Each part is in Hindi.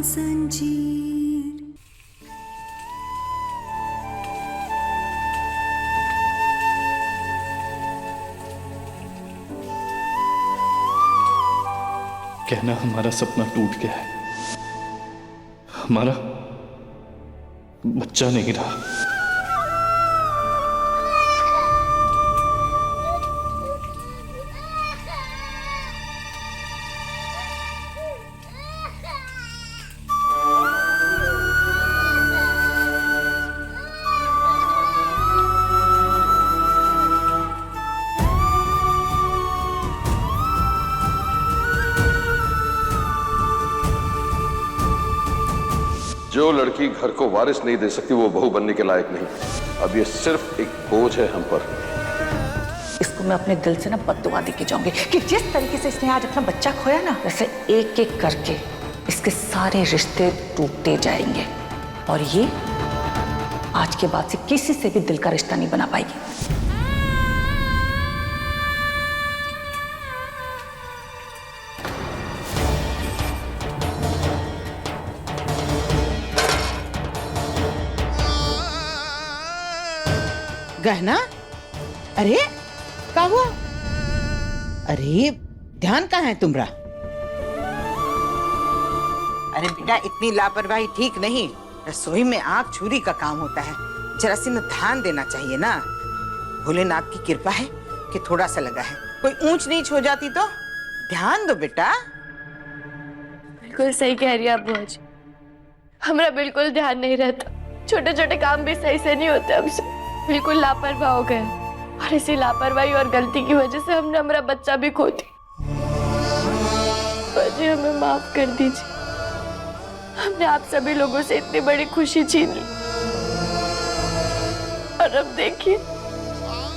जंजीर। कहना हमारा सपना टूट गया है, हमारा बच्चा नहीं रहा। जो लड़की घर को वारिस नहीं दे सकती वो बहू बनने के लायक नहीं। अब ये सिर्फ एक बोझ है हम पर। इसको मैं अपने दिल से ना बद्दुआ दे के जाऊंगी कि जिस तरीके से इसने आज अपना बच्चा खोया ना, वैसे एक एक करके इसके सारे रिश्ते टूटते जाएंगे और ये आज के बाद से किसी से भी दिल का रिश्ता नहीं बना पाएगी। गहना? अरे क्या हुआ? अरे ध्यान कहाँ है तुम्हारा? अरे बेटा इतनी लापरवाही ठीक नहीं। रसोई में आग छुरी का काम होता है, जरा सी न ध्यान देना चाहिए ना। भोलेनाथ की कृपा है कि थोड़ा सा लगा है, कोई ऊंच नीच हो जाती तो। ध्यान दो बेटा। बिल्कुल सही कह रही है आप बुआ जी, हमारा बिल्कुल ध्यान नहीं रहता। छोटे छोटे काम भी सही से नहीं होते, हमसे बिल्कुल लापरवाह हो गए और इसी लापरवाही और गलती की वजह से हमने हमारा बच्चा भी खो दिया। बुआ जी हमें माफ कर दीजिए, हमने आप सभी लोगों से इतनी बड़ी खुशी छीन ली और अब देखिए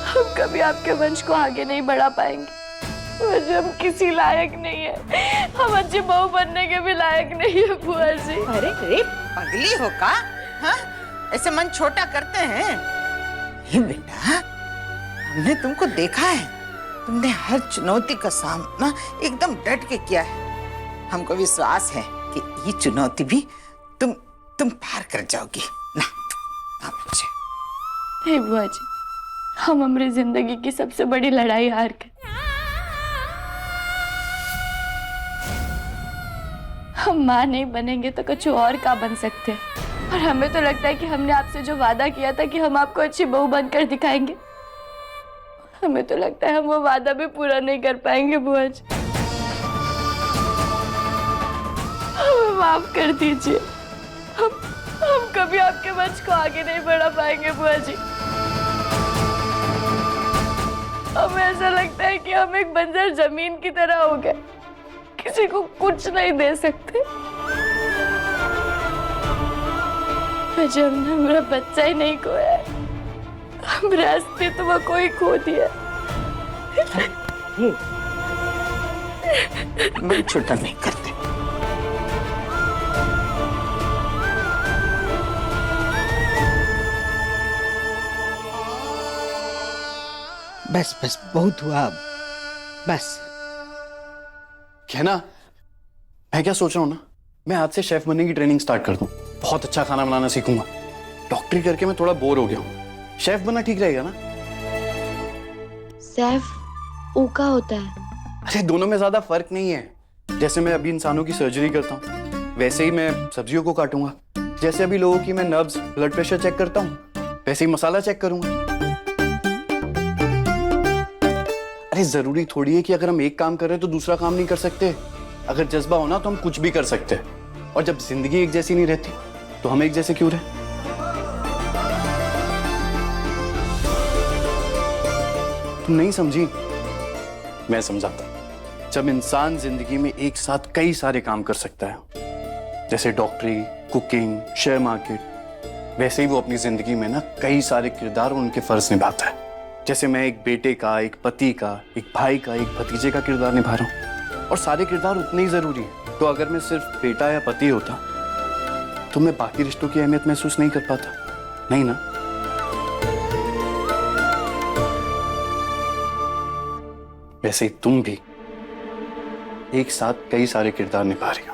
हम कभी आपके वंश को आगे नहीं बढ़ा पाएंगे। बुआ जी हम किसी लायक नहीं है, हम अच्छी बहू बनने के भी लायक नहीं है बुआ जी। अरे अरे पगली हो का? हाँ? ऐसे मन छोटा करते हैं? ये बेटा हमने तुमको देखा है, तुमने हर चुनौती का सामना एकदम डट के किया है। हमको विश्वास है कि ये चुनौती भी तुम पार कर जाओगी ना। बच्चे नहीं बुआ जी, हम हमारी जिंदगी की सबसे बड़ी लड़ाई हार गए। हम माँ नहीं बनेंगे तो कुछ और का बन सकते हैं, और हमें तो लगता है कि हमने आपसे जो वादा किया था कि हम आपको अच्छी बहू बनकर दिखाएंगे, हमें तो लगता है हम वो वादा भी पूरा नहीं कर पाएंगे बुआ जी। हमें माफ कर दीजिए, हम कभी आपके वंश को आगे नहीं बढ़ा पाएंगे बुआ जी। हमें ऐसा लगता है कि हम एक बंजर जमीन की तरह हो गए, किसी को कुछ नहीं दे सकते। जब हमने मेरा बच्चा ही नहीं खोया है, हमारा अस्तित्व कोई खो दिया। मैं छोटा नहीं करते। बस बस बहुत हुआ अब, बस। कहना मैं क्या सोच रहा हूँ ना, मैं आज से शेफ बनने की ट्रेनिंग स्टार्ट कर दूं। बहुत अच्छा खाना बनाना सीखूंगा। डॉक्टरी करके मैं थोड़ा बोर हो गया हूँ, शेफ बनना ठीक रहेगा ना? शेफ ऊका होता है। अरे दोनों में ज्यादा फर्क नहीं है। जैसे मैं अभी इंसानों की सर्जरी करता हूँ, वैसे ही मैं सब्जियों को काटूंगा। जैसे अभी लोगों की मैं नब्ज ब्लड प्रेशर चेक करता हूँ, वैसे ही मसाला चेक करूंगा। अरे जरूरी थोड़ी है कि अगर हम एक काम कर रहे हैं तो दूसरा काम नहीं कर सकते। अगर जज्बा हो ना तो हम कुछ भी कर सकते हैं, और जब जिंदगी एक जैसी नहीं रहती तो हम एक जैसे क्यों रहे? तुम नहीं समझी, मैं समझाता। जब इंसान जिंदगी में एक साथ कई सारे काम कर सकता है, जैसे डॉक्टरी, कुकिंग, शेयर मार्केट, वैसे ही वो अपनी जिंदगी में ना कई सारे किरदार और उनके फर्ज निभाता है। जैसे मैं एक बेटे का, एक पति का, एक भाई का, एक भतीजे का किरदार निभा रहा हूँ, और सारे किरदार उतने ही जरूरी है। तो अगर मैं सिर्फ बेटा या पति होता तो मैं बाकी रिश्तों की अहमियत महसूस नहीं कर पाता, नहीं ना? वैसे ही तुम भी एक साथ कई सारे किरदार निभा रही हो।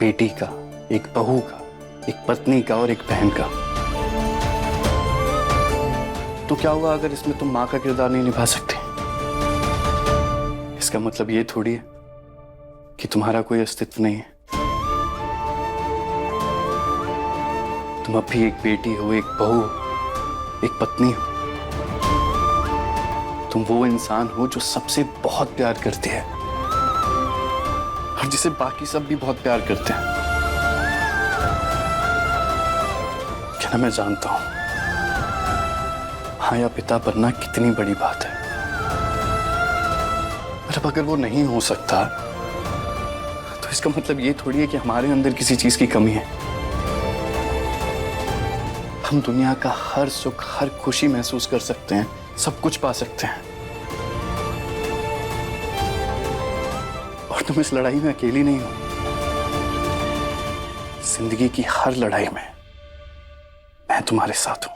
बेटी का, एक बहू का, एक पत्नी का और एक बहन का। तो क्या हुआ अगर इसमें तुम मां का किरदार नहीं निभा सकते? इसका मतलब ये थोड़ी है कि तुम्हारा कोई अस्तित्व नहीं है। तुम अब भी एक बेटी हो, एक बहू, एक पत्नी हो। तुम वो इंसान हो जो सबसे बहुत प्यार करती है और जिसे बाकी सब भी बहुत प्यार करते हैं। क्या ना, मैं जानता हूं मां या पिता बनना कितनी बड़ी बात है, पर अब अगर वो नहीं हो सकता तो इसका मतलब ये थोड़ी है कि हमारे अंदर किसी चीज की कमी है। हम दुनिया का हर सुख, हर खुशी महसूस कर सकते हैं, सब कुछ पा सकते हैं, और तुम इस लड़ाई में अकेली नहीं हो। जिंदगी की हर लड़ाई में मैं तुम्हारे साथ हूं।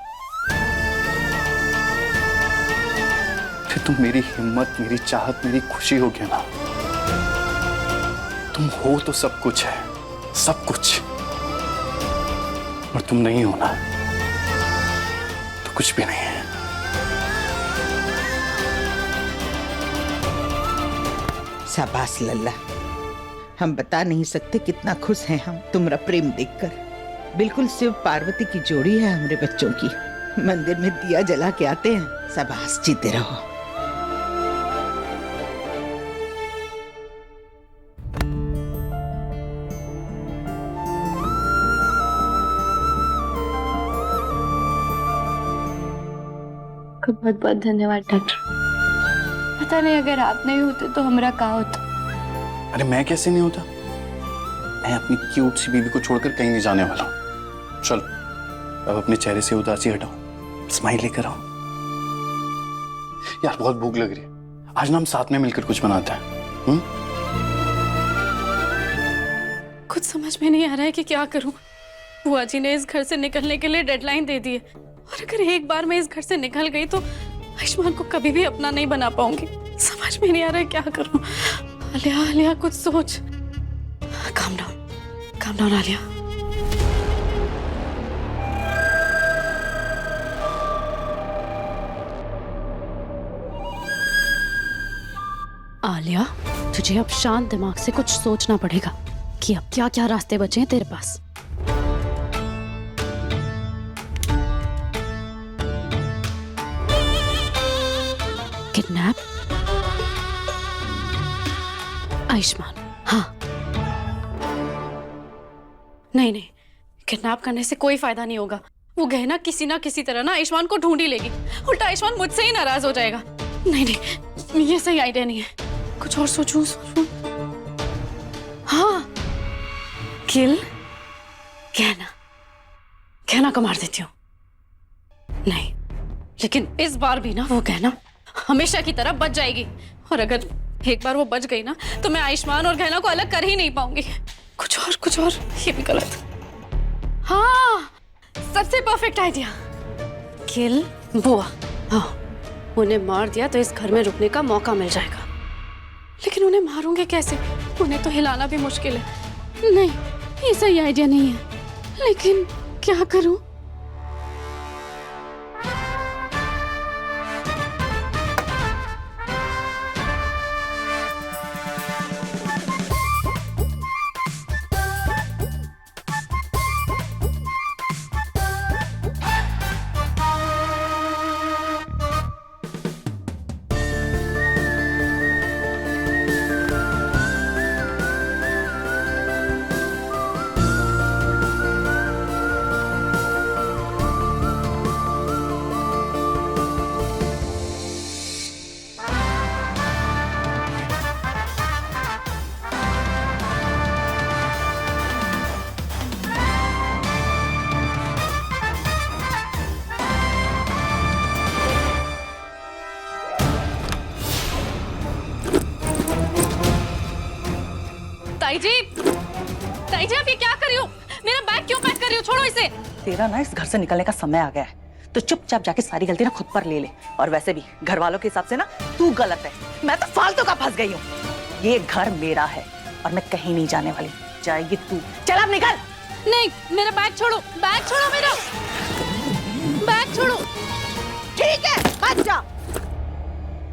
फिर तुम मेरी हिम्मत, मेरी चाहत, मेरी खुशी हो गया ना। तुम हो तो सब कुछ है, सब कुछ, और तुम नहीं हो ना तो कुछ भी नहीं है। शाबाश लल्ला, हम बता नहीं सकते कितना खुश हैं हम तुम्हारा प्रेम देखकर। बिल्कुल शिव पार्वती की जोड़ी है हमारे बच्चों की। मंदिर में दिया जला के आते हैं। शाबाश, जीते रहो। बहुत बहुत धन्यवाद डॉक्टर। पता नहीं अगर आप नहीं होते तो हमारा क्या होता। अरे मैं कैसे नहीं होता? मैं अपनी क्यूट सी बीवी को छोड़कर कहीं नहीं जाने वाला हूं। चल अब अपने चेहरे से उदासी हटाओ, स्माइल लेकर आओ। यार बहुत भूख लग रही है, आज ना हम साथ में मिलकर कुछ बनाते हैं। कुछ समझ में नहीं आ रहा है कि क्या करूं। बुआ जी ने इस घर से निकलने के लिए डेडलाइन दे दी है, और अगर एक बार मैं इस घर से निकल गई तो आयुष्मान को कभी भी अपना नहीं बना पाऊंगी। समझ में नहीं आ रहा है क्या करूं। आलिया, आलिया कुछ सोच। Calm down Alia. आलिया, तुझे अब शांत दिमाग से कुछ सोचना पड़ेगा कि अब क्या क्या रास्ते बचे हैं तेरे पास। किडनैप आयुष्मान? हाँ, नहीं, किडनैप करने से कोई फायदा नहीं होगा। वो गहना किसी ना किसी तरह ना आयुष्मान को ढूंढ ही लेगी। उल्टा आयुष्मान मुझसे ही नाराज हो जाएगा। नहीं, ये सही आइडिया नहीं है। कुछ और सोचूं। हाँ, किल गहना को मार देती हूँ। नहीं, लेकिन इस बार भी ना वो गहना हमेशा की तरह बच जाएगी, और अगर एक बार वो बच गई ना तो मैं आयुष्मान और गहना को अलग कर ही नहीं पाऊंगी। कुछ और, ये भी गलत। हाँ, सबसे परफेक्ट आइडिया, किल बुआ। हाँ, उन्हें मार दिया तो इस घर में रुकने का मौका मिल जाएगा। लेकिन उन्हें मारूंगे कैसे? उन्हें तो हिलाना भी मुश्किल है। नहीं, ये सही आइडिया नहीं है, लेकिन क्या करूं? ताई जी, आप ये क्या कर रही हो? मेरा बैग क्यों पैक कर रही हो? छोड़ो इसे। तेरा ना इस घर से निकलने का समय आ गया है, तो चुपचाप जाके सारी गलती ना खुद पर ले ले। और वैसे भी घर वालों के हिसाब से ना तू गलत है, मैं तो फालतू का फंस गई हूँ। ये घर मेरा है और मैं कहीं नहीं जाने वाली। जाएगी तू। चल अब निकल। नहीं, मेरा बैग छोड़ो, बैग छोड़ो, मेरा बैग छोड़ो। ठीक है मत जा,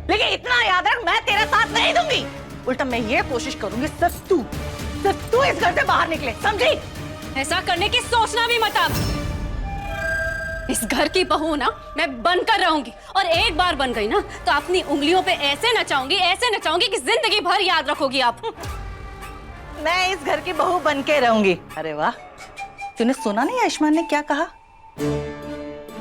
लेकिन इतना याद रख मैं तेरा साथ नहीं दूंगी। उल्टा मैं ये कोशिश करूंगी सिर्फ तू इस घर से बाहर निकले, समझी? ऐसा करने की सोचना भी मत आप। इस घर की बहू ना मैं बनकर रहूंगी, और एक बार बन गई ना तो अपनी उंगलियों पे ऐसे नचाऊंगी कि जिंदगी भर याद रखोगी आप। मैं इस घर की बहू बन के रहूंगी। अरे वाह, तूने सुना नहीं आयुष्मान ने क्या कहा?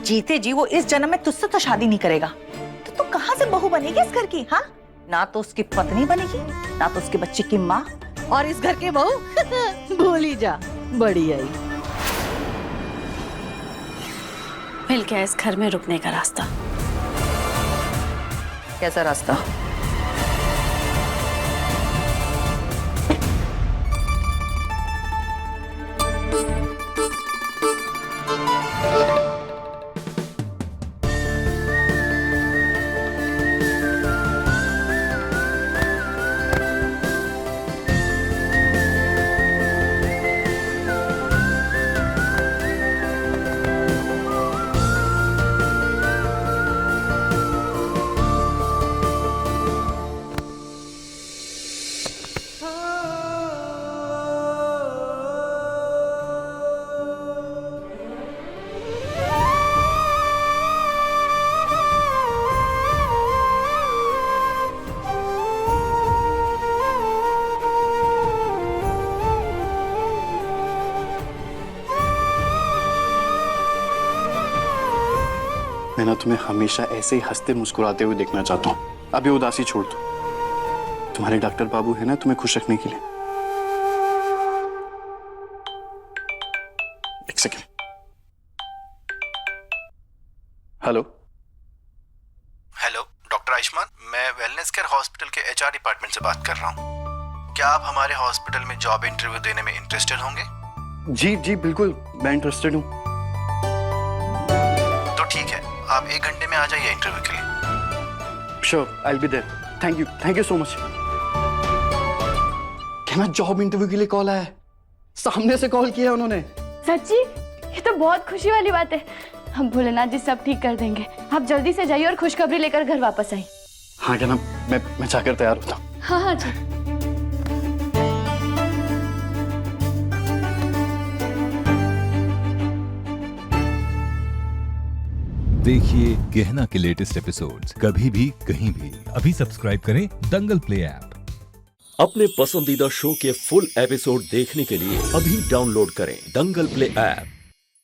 जीते जी वो इस जन्म में तुझसे तो शादी नहीं करेगा, तो तू कहां से बहू बनेगी इस घर की? हाँ, ना तो उसकी पत्नी बनेगी, ना तो उसके बच्चे की माँ, और इस घर की बहू भूल ही जा। बड़ी आई मिल गया इस घर में रुकने का रास्ता। कैसा रास्ता? मैं ना तुम्हें हमेशा ऐसे ही हंसते मुस्कुराते हुए देखना चाहता हूँ। अभी उदासी छोड़ दो। तुम्हारे डॉक्टर बाबू है ना तुम्हें खुश रखने के लिए। एक second. Hello hello doctor Ayushman, मैं वेलनेस केयर हॉस्पिटल के एचआर डिपार्टमेंट से बात कर रहा हूँ। क्या आप हमारे हॉस्पिटल में जॉब इंटरव्यू देने में इंटरेस्टेड होंगे? जी जी बिल्कुल, मैं इंटरेस्टेड हूँ। तो ठीक है, आप 1 घंटे में आ जाइए इंटरव्यू के लिए। Sure, I will be there. Thank you so much. कहना जॉब इंटरव्यू के लिए कॉल आया है, सामने से कॉल किया उन्होंने। सच्ची? ये तो बहुत खुशी वाली बात है। हम भोलेनाथ जी सब ठीक कर देंगे। आप जल्दी से जाइए और खुशखबरी लेकर घर वापस आइए। हाँ कहना, मैं जाकर तैयार होता हूँ। हाँ हाँ जी। देखिए गहना के लेटेस्ट एपिसोड्स कभी भी कहीं भी। अभी सब्सक्राइब करें दंगल प्ले ऐप। अपने पसंदीदा शो के फुल एपिसोड देखने के लिए अभी डाउनलोड करें दंगल प्ले ऐप।